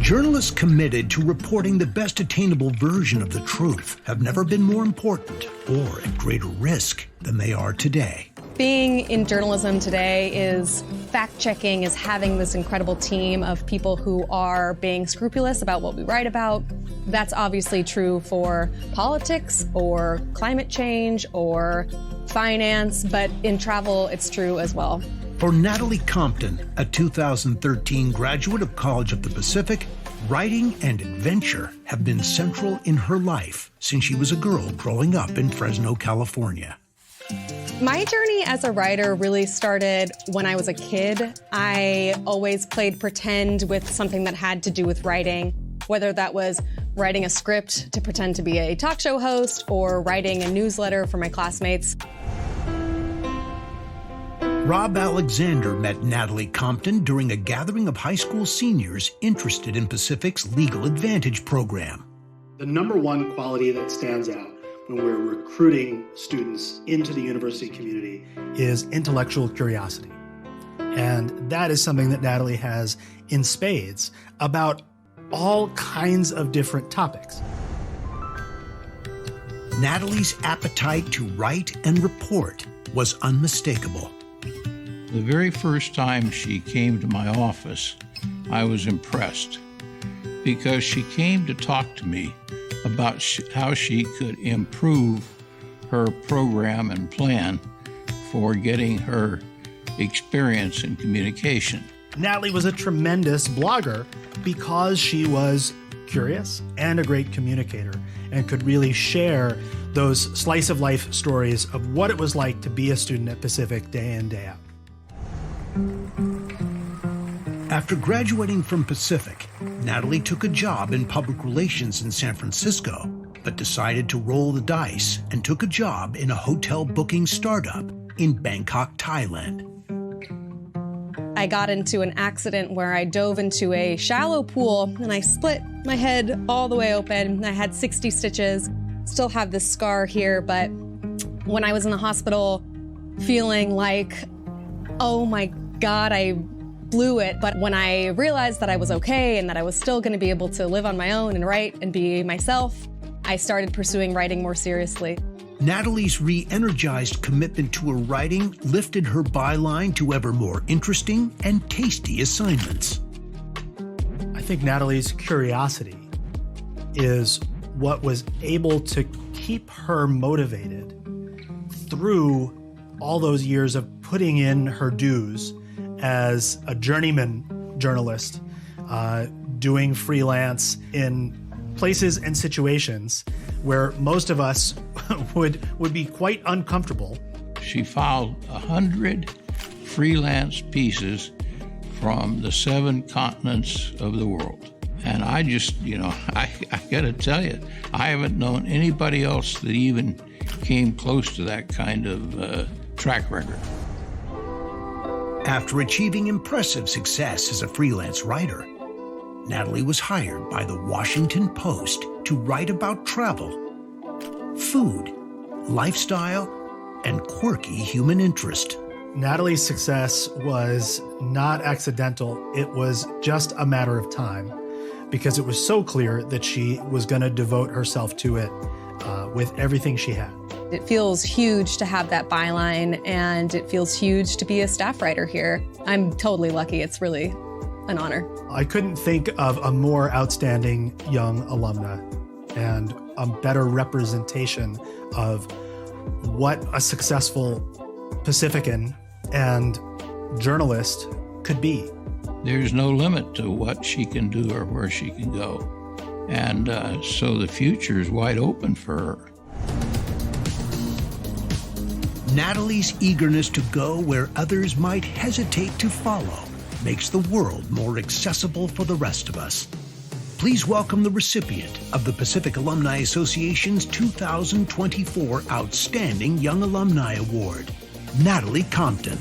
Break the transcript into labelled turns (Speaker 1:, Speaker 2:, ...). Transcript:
Speaker 1: Journalists committed to reporting the best attainable version of the truth have never been more important or at greater risk than they are today.
Speaker 2: Being in journalism today is fact-checking, is having this incredible team of people who are being scrupulous about what we write about. That's obviously true for politics or climate change or finance, but in travel, it's true as well.
Speaker 1: For Natalie Compton, a 2013 graduate of College of the Pacific, writing and adventure have been central in her life since she was a girl growing up in Fresno, California.
Speaker 2: My journey as a writer really started when I was a kid. I always played pretend with something that had to do with writing, whether that was writing a script to pretend to be a talk show host or writing a newsletter for my classmates.
Speaker 1: Rob Alexander met Natalie Compton during a gathering of high school seniors interested in Pacific's Legal Advantage program.
Speaker 3: The number one quality that stands out when we're recruiting students into the university community is intellectual curiosity. And that is something that Natalie has in spades about all kinds of different topics.
Speaker 1: Natalie's appetite to write and report was unmistakable.
Speaker 4: The very first time she came to my office, I was impressed because she came to talk to me about how she could improve her program and plan for getting her experience in communication.
Speaker 3: Natalie was a tremendous blogger because she was curious and a great communicator and could really share those slice of life stories of what it was like to be a student at Pacific day in, day out.
Speaker 1: After graduating from Pacific, Natalie took a job in public relations in San Francisco, but decided to roll the dice and took a job in a hotel booking startup in Bangkok, Thailand.
Speaker 2: I got into an accident where I dove into a shallow pool and I split my head all the way open. I had 60 stitches, still have this scar here, but when I was in the hospital feeling like, oh my God, I blew it. But when I realized that I was okay and that I was still going to be able to live on my own and write and be myself, I started pursuing writing more seriously.
Speaker 1: Natalie's re-energized commitment to her writing lifted her byline to ever more interesting and tasty assignments.
Speaker 3: I think Natalie's curiosity is what was able to keep her motivated through all those years of putting in her dues as a journeyman journalist, doing freelance in places and situations where most of us would be quite uncomfortable.
Speaker 4: She filed 100 freelance pieces from the 7 continents of the world. And I just, I gotta tell you, I haven't known anybody else that even came close to that kind of track record.
Speaker 1: After achieving impressive success as a freelance writer, Natalie was hired by the Washington Post to write about travel, food, lifestyle, and quirky human interest.
Speaker 3: Natalie's success was not accidental. It was just a matter of time because it was so clear that she was going to devote herself to it with everything she had.
Speaker 2: It feels huge to have that byline, and it feels huge to be a staff writer here. I'm totally lucky. It's really an honor.
Speaker 3: I couldn't think of a more outstanding young alumna and a better representation of what a successful Pacifican and journalist could be.
Speaker 4: There's no limit to what she can do or where she can go. And so the future is wide open for her.
Speaker 1: Natalie's eagerness to go where others might hesitate to follow makes the world more accessible for the rest of us. Please welcome the recipient of the Pacific Alumni Association's 2024 Outstanding Young Alumni Award, Natalie Compton.